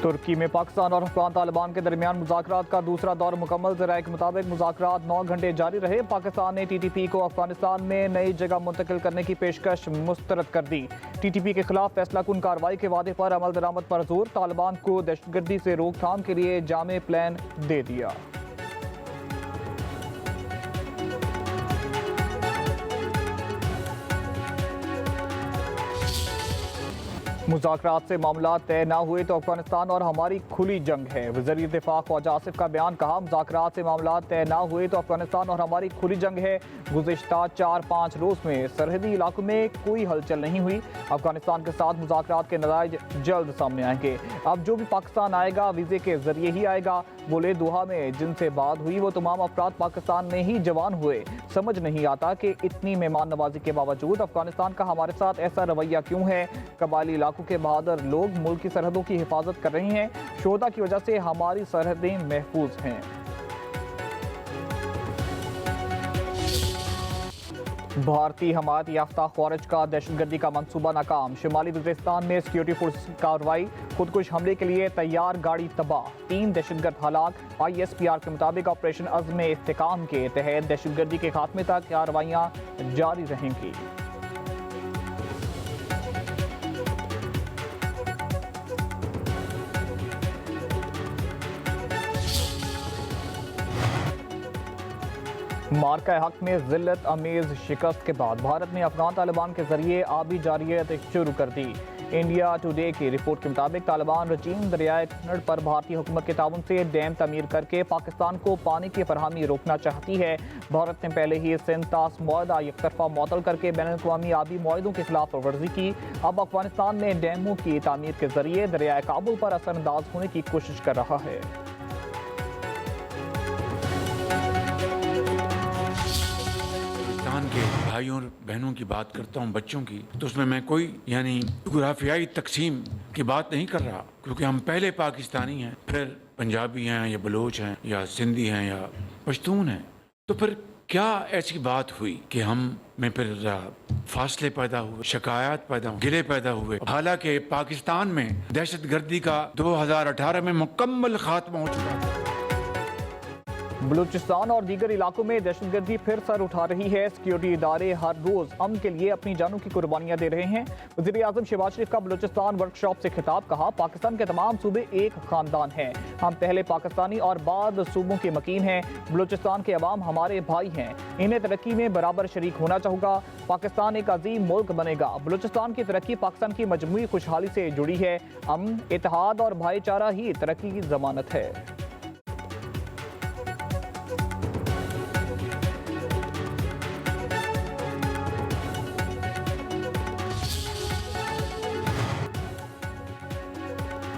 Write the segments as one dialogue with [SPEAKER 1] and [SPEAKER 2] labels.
[SPEAKER 1] तुर्की में पाकिस्तान और अफगान तालिबान के दरमियान मुज़ाकरात का दूसरा दौर मुकम्मल। ज़राए के मुताबिक मुज़ाकरात 9 घंटे जारी रहे। पाकिस्तान ने TTP को अफगानिस्तान में नई जगह मुंतकिल करने की पेशकश मुस्तरद कर दी। TTP के खिलाफ फैसला कुन कार्रवाई के वादे पर अमल दरामद पर जोर। तालिबान को दहशतगर्दी से रोकथाम के लिए जामे प्लान दे दिया। मुज़ाकरात से मामला तय न हुए तो अफगानिस्तान और हमारी खुली जंग है। वज़ीर दिफा ख्वाजा आसिफ का बयान। कहा, मुज़ाकरात से मामला तय न हुए तो अफगानिस्तान और हमारी खुली जंग है। गुज़िश्ता 4-5 रोज़ में सरहदी इलाकों में कोई हलचल नहीं हुई। अफगानिस्तान के साथ मुज़ाकरात के नतीजे जल्द सामने आएंगे। अब जो भी पाकिस्तान आएगा वीज़े के जरिए ही आएगा। बोले, दोहा में जिनसे बात हुई वो तमाम अफराद पाकिस्तान में ही जवान हुए। समझ नहीं आता कि इतनी मेहमान नवाजी के बावजूद अफगानिस्तान का हमारे साथ ऐसा रवैया क्यों है। कबायली इलाकों के बहादुर लोग मुल्क की सरहदों की हिफाजत कर रहे हैं। शोधा की वजह से हमारी सरहदें महफूज हैं। भारतीय हमायत याफ्ता ख्वारिज का दहशतगर्दी का मंसूबा नाकाम। शुमाली वज़ीरिस्तान में सिक्योरिटी फोर्स की कार्रवाई। खुदकुश हमले के लिए तैयार गाड़ी तबाह। 3 दहशतगर्द हलाक। ISPR के मुताबिक ऑपरेशन अज़्म इस्तेकाम के तहत दहशतगर्दी के खात्मे तक कार्रवाइयाँ जारी रहेंगी। मार्का हक में जिल्लत अमेज शिकस्त के बाद भारत ने अफगान तालिबान के जरिए आबी जारियत शुरू कर दी। इंडिया टुडे की रिपोर्ट के मुताबिक तालिबान रजीम दरियाए कन्नड़ पर भारतीय हुकूमत के ताउन से डैम तमीर करके पाकिस्तान को पानी की फरहमी रोकना चाहती है। भारत ने पहले ही सिंध-तास मुआहदा एक तरफा मुअत्तल करके बैनुल-अक़वामी आबी मुआहदों की खिलाफ वर्जी की। अब अफगानिस्तान में डैमों की तामीर के जरिए दरियाए काबुल पर असरअंदाज होने की कोशिश कर रहा है।
[SPEAKER 2] के भाइयों और बहनों की बात करता हूँ, बच्चों की, तो उसमें मैं कोई जुग्राफियाई तकसीम की बात नहीं कर रहा, क्योंकि हम पहले पाकिस्तानी हैं, फिर पंजाबी हैं या बलोच हैं या सिंधी हैं या पश्तून हैं। तो फिर क्या ऐसी बात हुई कि हम में फिर फासले पैदा हुए, शिकायत पैदा हुए, गिले पैदा हुए। हालांकि पाकिस्तान में दहशतगर्दी का 2018 में मुकम्मल खात्मा हो चुका था।
[SPEAKER 1] बलूचिस्तान और दीगर इलाकों में दहशतगर्दी फिर सर उठा रही है। सिक्योरिटी इदारे हर रोज अमन के लिए अपनी जानों की कुर्बानियां दे रहे हैं। वज़ीर आज़म शहबाज शरीफ का बलूचिस्तान वर्कशॉप से खिताब। कहा, पाकिस्तान के तमाम सूबे एक खानदान हैं। हम पहले पाकिस्तानी और बाद सूबों के मकीन हैं। बलूचिस्तान के अवाम हमारे भाई हैं। इन्हें तरक्की में बराबर शरीक होना चाहिए। पाकिस्तान एक अजीम मुल्क बनेगा। बलूचिस्तान की तरक्की पाकिस्तान की मजमूई खुशहाली से जुड़ी है। अमन, इत्तेहाद और भाईचारा ही तरक्की की जमानत है।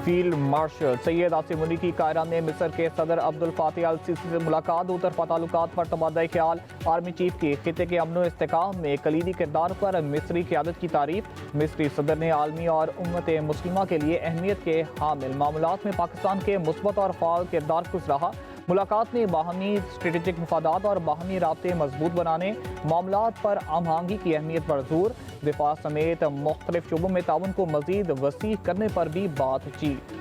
[SPEAKER 1] फील्ड मार्शल सैयद आसिम मुनी की कायरा में मिस्र के सदर अब्दुल फातिह अल सीसी से मुलाकात। दो तरफा ताल्लुकात पर तबादला ख्याल। आर्मी चीफ की खिते के अमन इस्तेकाम में कलीदी किरदार पर मिस्री क़यादत की तारीफ। मिस्री सदर ने आलमी और उम्मत मुस्लिमा के लिए अहमियत के हामिल मामलात में पाकिस्तान के मुस्बत और फ़ाल किरदार को सराहा। मुलाकात में बाहमी स्ट्रेटेजिक मफादात और बाहमी राब्ते मजबूत बनाने मामलात पर हमआहंगी की अहमियत पर जोर। दिफा समेत मुख्तलिफ शोबों में ताउन को मजीद वसी करने पर भी बातचीत।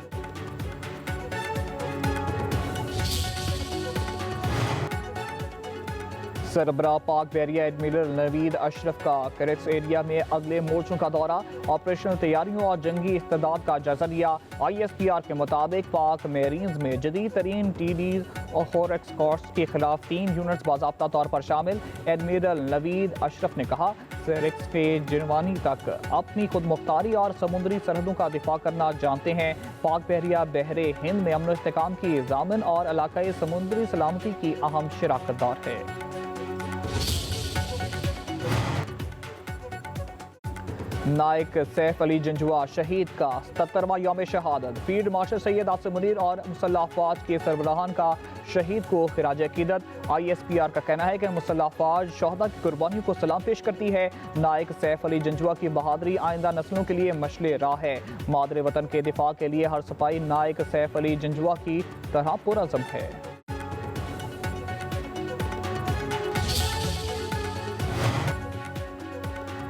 [SPEAKER 1] सरबराह पाक बहरिया एडमिरल नवीद अशरफ का करेक्स एरिया में अगले मोर्चों का दौरा। ऑपरेशनल तैयारियों और जंगी इस्तेदाद का जायजा लिया। ISPR के मुताबिक पाक मेरीन्स में जदीद तरीन TDs और होरेक्स कोर्स के खिलाफ 3 यूनिट्स बाज़ाब्ता तौर पर शामिल। एडमिरल नवीद अशरफ ने कहा, सेरेक्स के जिनवानी तक अपनी खुद मुख्तारी और समुद्री सरहदों का दिफा करना जानते हैं। पाक बहरिया बहरे हिंद में अमन इस्तेकाम की ज़ामिन और इलाकाई समुद्री सलामती की अहम शराकतदार है। नायक सैफ अली जंजुआ शहीद का 77वां यौम शहादत। फील्ड मार्शल सैयद आसिम मुनीर और मुसल्लह अफवाज के सरबराहान का शहीद को खिराज अकीदत। ISPR का कहना है कि मुसल्लह अफवाज शहदा की कुर्बानियों को सलाम पेश करती है। नायक सैफ अली जंजुआ की बहादुरी आइंदा नस्लों के लिए मशले राह है। मादरे वतन के दिफा के लिए हर सिपाही नायक सैफ अली जंजुआ की तरह पुरअज़म है।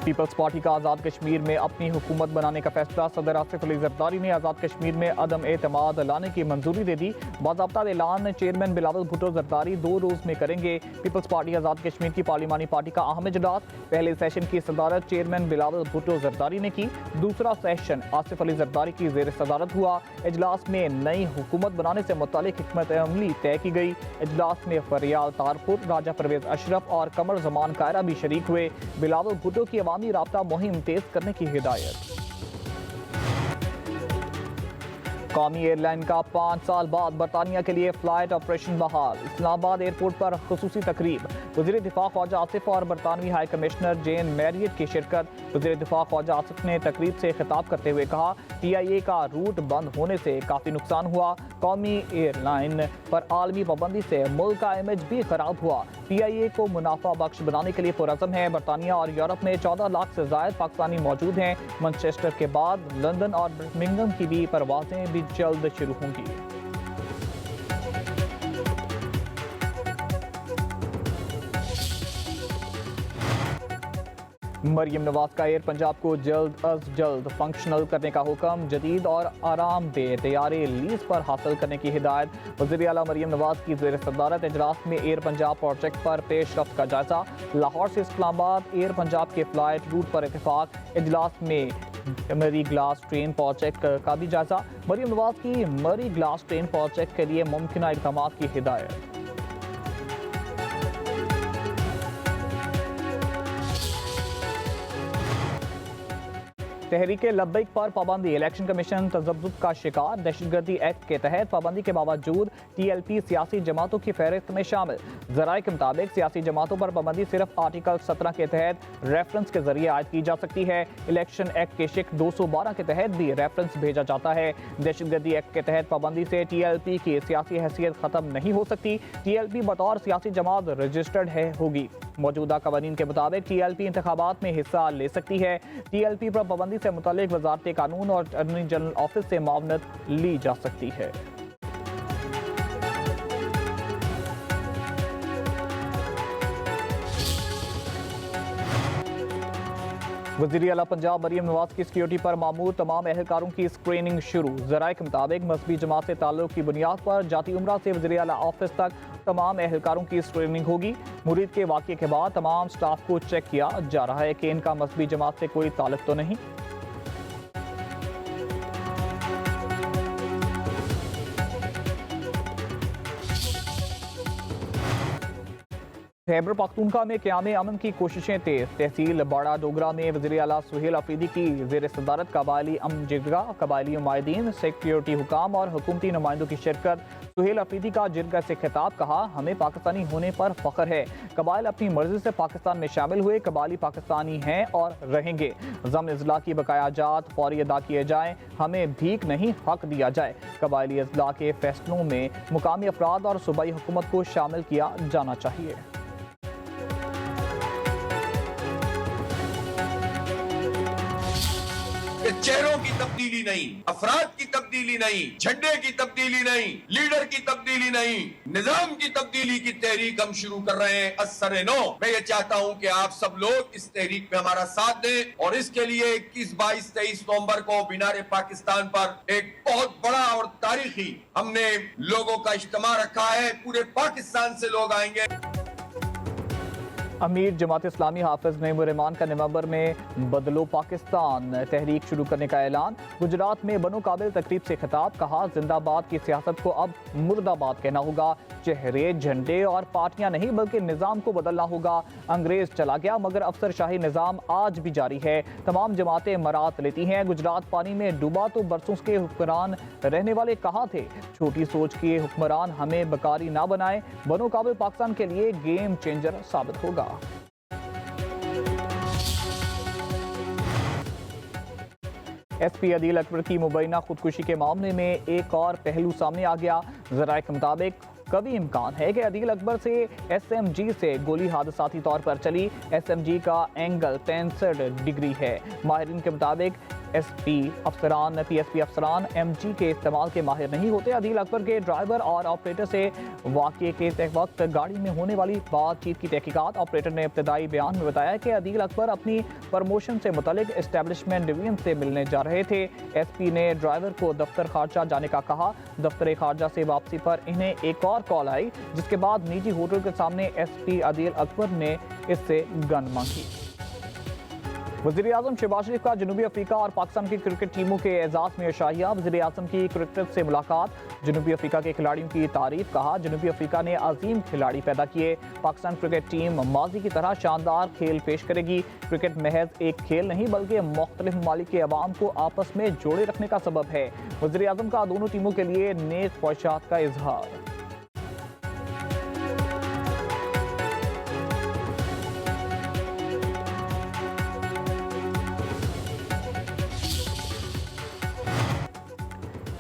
[SPEAKER 1] पीपल्स पार्टी का आज़ाद कश्मीर में अपनी हुकूमत बनाने का फैसला। सदर आसिफ अली जरदारी ने आज़ाद कश्मीर में अदम एतमाद लाने की मंजूरी दे दी। बाज़ाब्ता ऐलान चेयरमैन बिलावल भुट्टो जरदारी 2 रोज़ में करेंगे। पीपल्स पार्टी आज़ाद कश्मीर की पार्लिमानी पार्टी का अहम इजलास। पहले सेशन की सदारत चेयरमैन बिलावल भुट्टो जरदारी ने की। दूसरा सेशन आसिफ अली जरदारी की ज़ेर सदारत हुआ। इजलास में नई हुकूमत बनाने से मुतालिक हिकमत अमली तय की गई। इजलास में फरियाल तारपुर, राजा परवेज अशरफ और कमर जमान कायरा भी शरीक हुए। बिलावल भुट्टो की अवामी राब्ता मुहिम तेज करने की हिदायत। कौमी एयरलाइन का 5 साल बाद बरतानिया के लिए फ्लाइट ऑपरेशन बहाल। इस्लामाबाद एयरपोर्ट पर खुसूसी तकरीब। वज़ीर दिफा ख्वाजा आसिफ और बरतानवी हाई कमिश्नर जेन मैरियट की शिरकत। वज़ीर दिफा ख्वाजा आसिफ ने तकरीब से खिताब करते हुए कहा, PIA का रूट बंद होने से काफ़ी नुकसान हुआ। कौमी एयरलाइन पर आलमी पाबंदी से मुल्क का इमेज भी खराब हुआ। PIA को मुनाफा बख्श बनाने के लिए पुरज़म है। बरतानिया और यूरोप में 14 लाख से ज़ायद पाकिस्तानी मौजूद हैं। मैनचेस्टर के बाद लंदन और बर्मिंघम की भी परवाज़ें भी जल्द शुरू होंगी। मरियम नवाज का एयर पंजाब को जल्द अज जल्द फंक्शनल करने का हुक्म। जदीद और आरामदेह तैयारे लीज पर हासिल करने की हिदायत। वज़ीर आला मरियम नवाज की ज़ेर सदारत इजलास में एयर पंजाब प्रोजेक्ट पर पेशरफ्त का जायजा। लाहौर से इस्लामाबाद एयर पंजाब के फ्लाइट रूट पर इत्तेफाक। इजलास में मरी ग्लास ट्रेन प्रोजेक्ट का भी जायजा। मरियम नवाज की मरी ग्लास ट्रेन प्रोजेक्ट के लिए मुमकिन इक़दाम की हिदायत। तहरीक लब्बैक पर पाबंदी। इलेक्शन कमीशन तजब्जुब का शिकार। दहशतगर्दी एक्ट के तहत पाबंदी के बावजूद TLP सियासी जमातों की फहरिस्त में शामिल। जराये के मुताबिक सियासी जमातों पर पाबंदी सिर्फ आर्टिकल 17 के तहत रेफरेंस के जरिए आयद की जा सकती है। इलेक्शन एक्ट के शिक 212 के तहत भी रेफरेंस भेजा जाता है। दहशतगर्दी एक्ट के तहत पाबंदी से TLP की सियासी हैसियत खत्म नहीं हो सकती। TLP बतौर सियासी जमात रजिस्टर्ड होगी। मौजूदा कवानीन के मुताबिक TLP इंतखाबात में हिस्सा ले सकती है। TLP पर पाबंदी से मुतालिक वजारत कानून और अटॉर्नी जनरल ऑफिस से मावनत ली जा सकती है। वज़ीर आला पंजाब मरियम नवाज की सिक्योरिटी पर मामूर तमाम एहलकारों की स्क्रीनिंग शुरू। ज़राए के मुताबिक मजहबी जमात से ताल्लुक की बुनियाद पर जाती उम्रा से वज़ीर आला ऑफिस तक तमाम एहलकारों की स्क्रीनिंग होगी। मुरीद के वाक़े के बाद तमाम स्टाफ को चेक किया जा रहा है कि इनका मजहबी जमात से कोई ताल्लुक तो नहीं। खैबर पख्तूनख्वा में क़याम अमन की कोशिशें तेज। तहसील बड़ा डोगरा में वज़ीर आला सुहेल अफरीदी की ज़ेर सदारत कबायली अमन जिरगा, कबायली नुमाइंदीन, सिक्योरिटी हुकाम और हुकूमती नुमाइंदों की शिरकत। सुहेल अफरीदी का जिरगा से खिताब। कहा, हमें पाकिस्तानी होने पर फ़ख्र है। कबाइल अपनी मर्जी से पाकिस्तान में शामिल हुए। कबायली पाकिस्तानी हैं और रहेंगे। ज़म्न अज़ला की बकाया जात फौरी अदा किए जाएँ। हमें भीख नहीं, हक दिया जाए। कबायली अज़ला के फैसलों में मुकामी अफराद और सूबाई हुकूमत को शामिल किया जाना चाहिए।
[SPEAKER 3] चेहरों की तब्दीली नहीं, अफराद की तब्दीली नहीं, झंडे की तब्दीली नहीं, लीडर की तब्दीली नहीं, निजाम की तब्दीली की तहरीक हम शुरू कर रहे हैं। असर नो। मैं ये चाहता हूं कि आप सब लोग इस तहरीक में हमारा साथ दें और इसके लिए 21, 22, 23 नवंबर को मीनार पाकिस्तान पर एक बहुत बड़ा और तारीखी हमने लोगों का इज्तिमा रखा है। पूरे पाकिस्तान से लोग आएंगे।
[SPEAKER 1] अमीर जमात इस्लामी हाफिज नईमुर-रहमान का नवंबर में बदलो पाकिस्तान तहरीक शुरू करने का ऐलान। गुजरात में बनो काबिल तकरीब से खिताब। कहा, जिंदाबाद की सियासत को अब मुर्दाबाद कहना होगा। चेहरे, झंडे और पार्टियां नहीं बल्कि निज़ाम को बदलना होगा। अंग्रेज चला गया मगर अफसरशाही निज़ाम आज भी जारी है। तमाम जमातें मरात लेती हैं। गुजरात पानी में डूबा तो बरसों के हुक्मरान रहने वाले कहाँ थे। छोटी सोच के हुक्मरान हमें बकारी ना बनाए। बनो काबिल पाकिस्तान के लिए गेम चेंजर साबित होगा। SP अदील अकबर की मुबैना खुदकुशी के मामले में एक और पहलू सामने आ गया। ज़राए के मुताबिक कभी इम्कान है कि अदील अकबर से SMG से गोली हादसाती तौर पर चली। SMG का एंगल 65 डिग्री है। माहिरीन के मुताबिक PSP अफसरान MG के इस्तेमाल के माहिर नहीं होते। अदील अकबर के ड्राइवर और ऑपरेटर से वाक़ये के वक्त गाड़ी में होने वाली बातचीत की तहकीकात। ऑपरेटर ने इब्तदाई बयान में बताया कि अदील अकबर अपनी प्रमोशन से मुतल्लिक एस्टेब्लिशमेंट डिवीजन से मिलने जा रहे थे। SP ने ड्राइवर को दफ्तर खारजा जाने का कहा। दफ्तर खारजा से वापसी पर इन्हें एक और कॉल आई, जिसके बाद निजी होटल के सामने SP अदील अकबर ने इससे गन मांगी। वज़ीर आज़म शहबाज शरीफ का जनूबी अफ्रीका और पाकिस्तान की क्रिकेट टीमों के एजाज़ में शाहिया। वज़ीर आज़म की क्रिकेट से मुलाकात, जनूबी अफ्रीका के खिलाड़ियों की तारीफ। कहा, जनूबी अफ्रीका ने अजीम खिलाड़ी पैदा किए। पाकिस्तान क्रिकेट टीम माजी की तरह शानदार खेल पेश करेगी। क्रिकेट महज एक खेल नहीं बल्कि मुख्तलिफ ममालिक के अवाम को आपस में जोड़े रखने का सबब है। वज़ीर आज़म का दोनों टीमों के लिए नेक ख्वाहिशात का इजहार।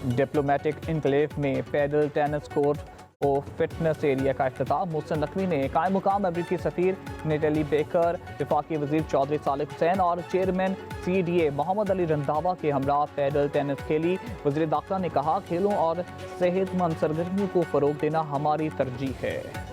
[SPEAKER 1] डिप्लोमेटिक इनक्लेव में पैदल टेनिस कोर्ट और फिटनेस एरिया का इफ्तिताह। मोहसिन नकवी ने कायम मुकाम अमरीकी सफ़ीर नेटली बेकर, वफाकी वज़ीर चौधरी सालिक हुसैन और चेयरमैन CDA मोहम्मद अली रंधावा के हमरा पैदल टेनिस खेली। वज़ीर दाखिला ने कहा, खेलों और सेहतमंद सरगर्मियों को फ़रोग देना हमारी तरजीह है।